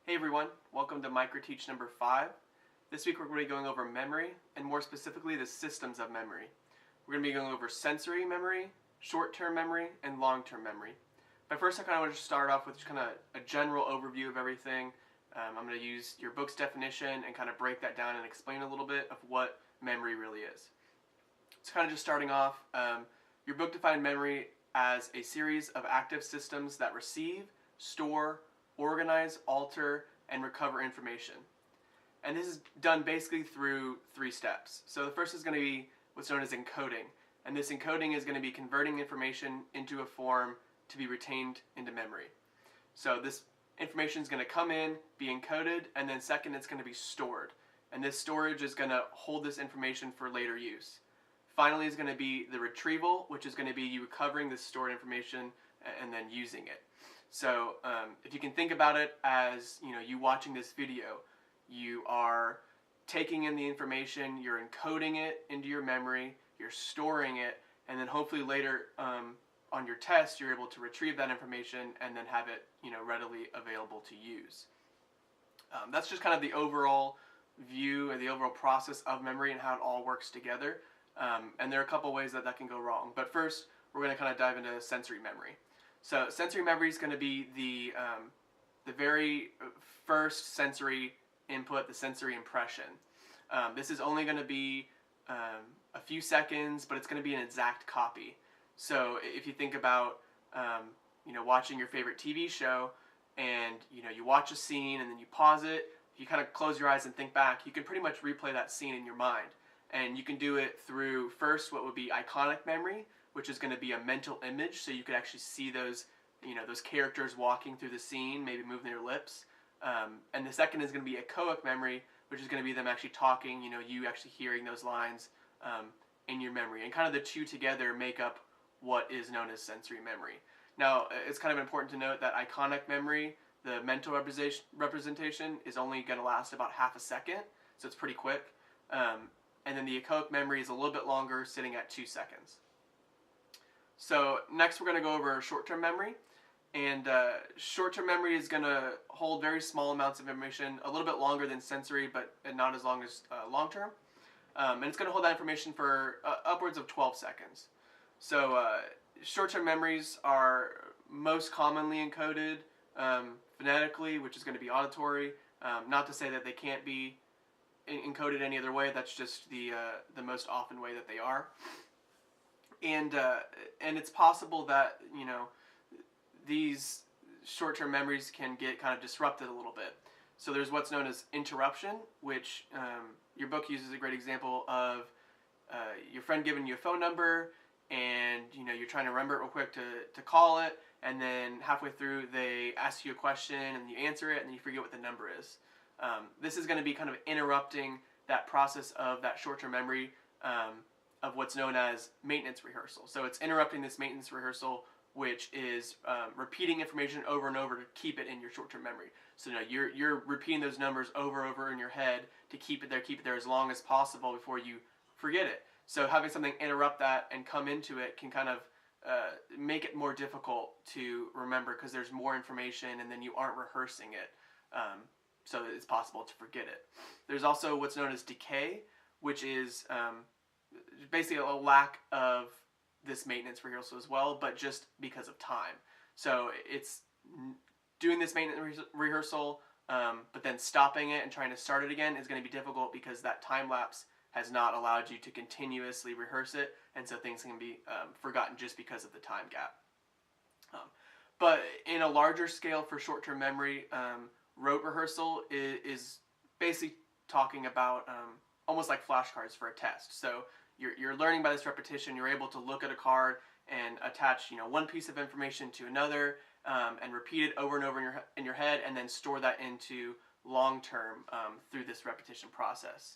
Hey everyone, welcome to MicroTeach number 5. This week we're going to be going over memory, and more specifically the systems of memory. We're going to be going over sensory memory, short-term memory, and long-term memory. But first I kind of want to start off with just kind of a general overview of everything. I'm going to use your book's definition and kind of break that down and explain a little bit of what memory really is. So kind of just starting off, your book defined memory as a series of active systems that receive, store, organize, alter, and recover information. And this is done basically through 3 steps. So the first is going to be what's known as encoding. And this encoding is going to be converting information into a form to be retained into memory. So this information is going to come in, be encoded, and then second it's going to be stored. And this storage is going to hold this information for later use. Finally is going to be the retrieval, which is going to be you recovering this stored information and then using it. So if you can think about it as you watching this video, you are taking in the information, you're encoding it into your memory, you're storing it, and then hopefully later on your test you're able to retrieve that information and then have it readily available to use. That's just kind of the overall view and the overall process of memory and how it all works together. And there are a couple ways that can go wrong. But first, we're going to kind of dive into sensory memory. So sensory memory is going to be the very first sensory input, the sensory impression. This is only going to be a few seconds, but it's going to be an exact copy. So if you think about watching your favorite TV show, and you watch a scene and then you pause it, you kind of close your eyes and think back, you can pretty much replay that scene in your mind. And you can do it through first what would be iconic memory, which is going to be a mental image, so you could actually see those those characters walking through the scene, maybe moving their lips. And the second is going to be echoic memory, which is going to be them actually talking, you actually hearing those lines in your memory. And kind of the two together make up what is known as sensory memory. Now, it's kind of important to note that iconic memory, the mental representation, is only going to last about half a second, so it's pretty quick. And then the echoic memory is a little bit longer, sitting at 2 seconds. So next we're going to go over short-term memory. And short-term memory is going to hold very small amounts of information, a little bit longer than sensory, but not as long as long-term. And it's going to hold that information for upwards of 12 seconds. So short-term memories are most commonly encoded phonetically, which is going to be auditory. Not to say that they can't be encoded any other way. That's just the most often way that they are. And it's possible that these short-term memories can get kind of disrupted a little bit. So there's what's known as interruption, which your book uses a great example of your friend giving you a phone number, and you're trying to remember it real quick to call it, and then halfway through they ask you a question and you answer it and then you forget what the number is. This is going to be kind of interrupting that process of that short-term memory of what's known as maintenance rehearsal. So it's interrupting this maintenance rehearsal, which is repeating information over and over to keep it in your short-term memory. So you're repeating those numbers over in your head to keep it there as long as possible before you forget it. So having something interrupt that and come into it can kind of make it more difficult to remember, because there's more information and then you aren't rehearsing it. So it's possible to forget it. There's also what's known as decay, which is basically a lack of this maintenance rehearsal as well, but just because of time. So it's doing this maintenance rehearsal, but then stopping it and trying to start it again is going to be difficult, because that time lapse has not allowed you to continuously rehearse it, and so things can be forgotten just because of the time gap. But in a larger scale for short-term memory, rote rehearsal is basically talking about almost like flashcards for a test. So you're learning by this repetition. You're able to look at a card and attach one piece of information to another, and repeat it over and over in your head, and then store that into long-term through this repetition process.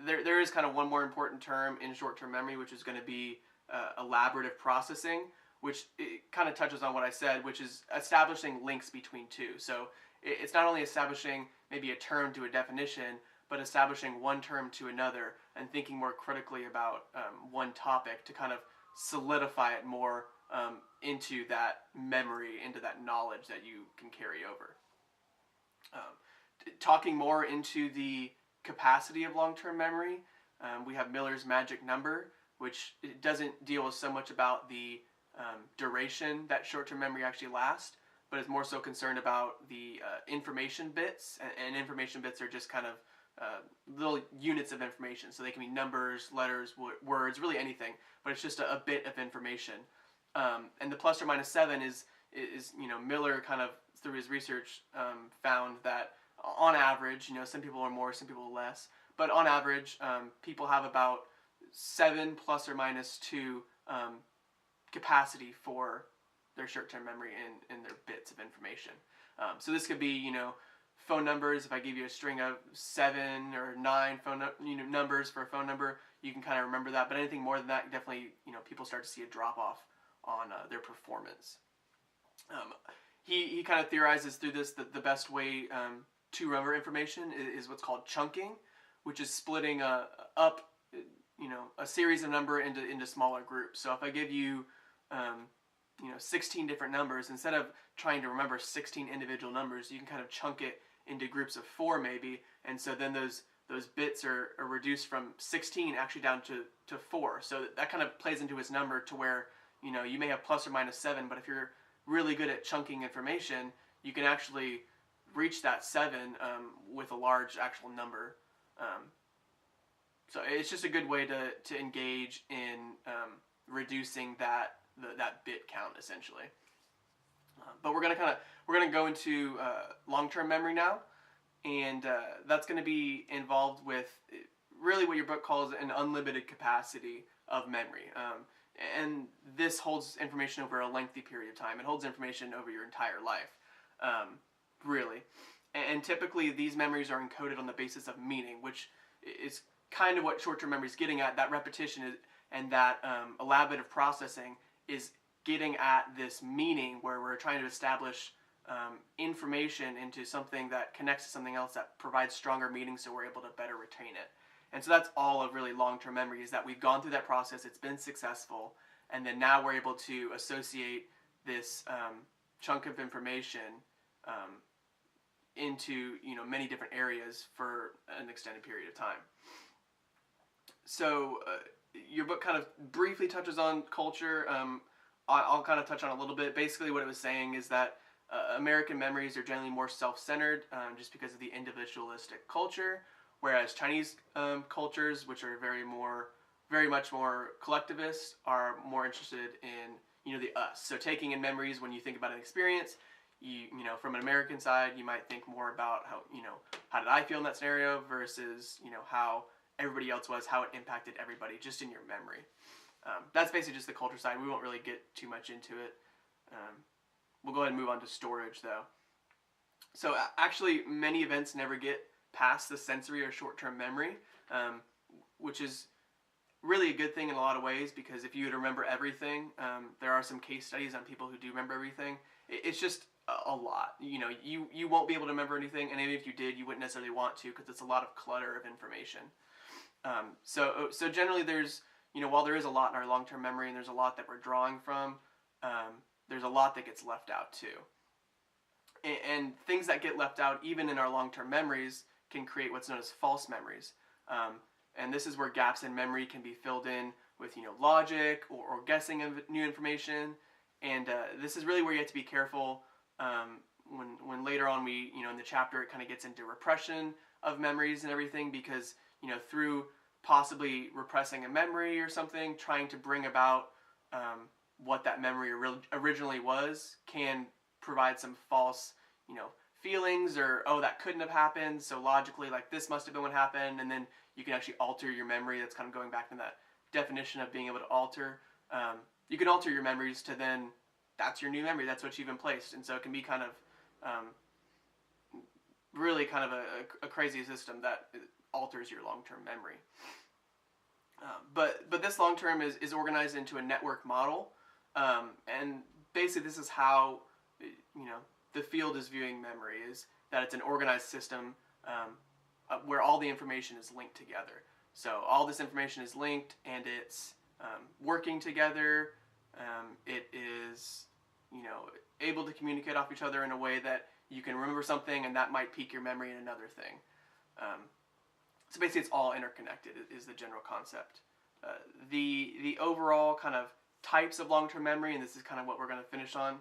There is kind of one more important term in short-term memory, which is going to be elaborative processing, which it kind of touches on what I said, which is establishing links between two. So it's not only establishing maybe a term to a definition, but establishing one term to another and thinking more critically about one topic to kind of solidify it more into that memory, into that knowledge that you can carry over. Talking more into the capacity of long-term memory, we have Miller's magic number, which it doesn't deal so much about the duration that short-term memory actually lasts, but is more so concerned about the information bits, and information bits are just kind of little units of information. So they can be numbers, letters, words, really anything, but it's just a bit of information. And the plus or minus 7 is Miller kind of through his research found that on average, some people are more, some people are less, but on average, people have about 7 plus or minus 2 capacity for their short-term memory in their bits of information. So this could be, phone numbers. If I give you a string of 7 or 9 phone numbers for a phone number, you can kind of remember that. But anything more than that, definitely, people start to see a drop-off on their performance. He kind of theorizes through this that the best way to remember information is what's called chunking, which is splitting up a series of number into smaller groups. So if I give you 16 different numbers, instead of trying to remember 16 individual numbers, you can kind of chunk it into groups of 4 maybe, and so then those bits are reduced from 16 actually down to 4. So that kind of plays into his number to where you may have plus or minus 7, but if you're really good at chunking information, you can actually reach that 7 with a large actual number. So it's just a good way to engage in reducing that bit count essentially. But we're gonna go into long-term memory now, and that's going to be involved with really what your book calls an unlimited capacity of memory. And this holds information over a lengthy period of time. It holds information over your entire life, really. And typically these memories are encoded on the basis of meaning, which is kind of what short-term memory is getting at. That repetition and that elaborative processing is getting at this meaning where we're trying to establish information into something that connects to something else that provides stronger meaning, so we're able to better retain it. And so that's all of really long-term memory, is that we've gone through that process, it's been successful, and then now we're able to associate this chunk of information into many different areas for an extended period of time. So your book kind of briefly touches on culture. I'll kind of touch on a little bit. Basically what it was saying is that American memories are generally more self-centered just because of the individualistic culture, whereas Chinese cultures, which are very much more collectivist, are more interested in the us. So taking in memories, when you think about an experience, from an American side, you might think more about how did I feel in that scenario versus how everybody else was, how it impacted everybody just in your memory. That's basically just the culture side. We won't really get too much into it. We'll go ahead and move on to storage though. So actually many events never get past the sensory or short-term memory, which is really a good thing in a lot of ways, because if you would remember everything, there are some case studies on people who do remember everything. It's just a lot. You won't be able to remember anything, and even if you did, you wouldn't necessarily want to, because it's a lot of clutter of information. So generally there's, while there is a lot in our long-term memory and there's a lot that we're drawing from, there's a lot that gets left out too. And things that get left out, even in our long-term memories, can create what's known as false memories. And this is where gaps in memory can be filled in with logic or guessing of new information. And this is really where you have to be careful when later on we, in the chapter, it kind of gets into repression of memories and everything, because through possibly repressing a memory or something, trying to bring about what that memory originally was, can provide some false feelings, or that couldn't have happened, so logically this must have been what happened, and then you can actually alter your memory. That's kind of going back to that definition of being able to alter. You can alter your memories to then that's your new memory, that's what you've been placed, and so it can be kind of really kind of a crazy system that alters your long-term memory. But this long-term is organized into a network model, and basically this is how the field is viewing memory, is that it's an organized system where all the information is linked together. So all this information is linked, and it's working together. It is able to communicate off each other in a way that You can remember something, and that might pique your memory in another thing. So basically, it's all interconnected is the general concept. The overall kind of types of long-term memory, and this is kind of what we're going to finish on,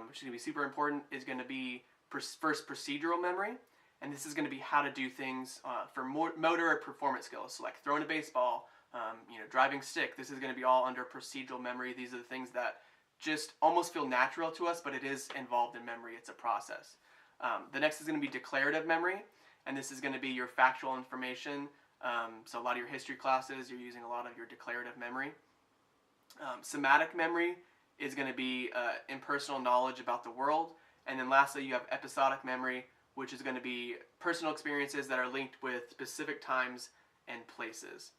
which is going to be super important, is going to be first procedural memory, and this is going to be how to do things for motor or performance skills. So like throwing a baseball, driving stick. This is going to be all under procedural memory. These are the things that just almost feel natural to us, but it is involved in memory. It's a process. The next is going to be declarative memory, and this is going to be your factual information. So a lot of your history classes, you're using a lot of your declarative memory. Somatic memory is going to be impersonal knowledge about the world. And then lastly, you have episodic memory, which is going to be personal experiences that are linked with specific times and places.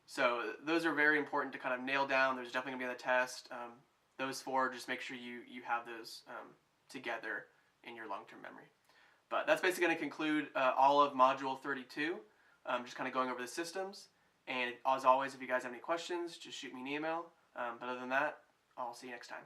So those are very important to kind of nail down. There's definitely going to be on the test. Those four, just make sure you have those together in your long-term memory. But that's basically going to conclude all of Module 32, just kind of going over the systems. And as always, if you guys have any questions, just shoot me an email. But other than that, I'll see you next time.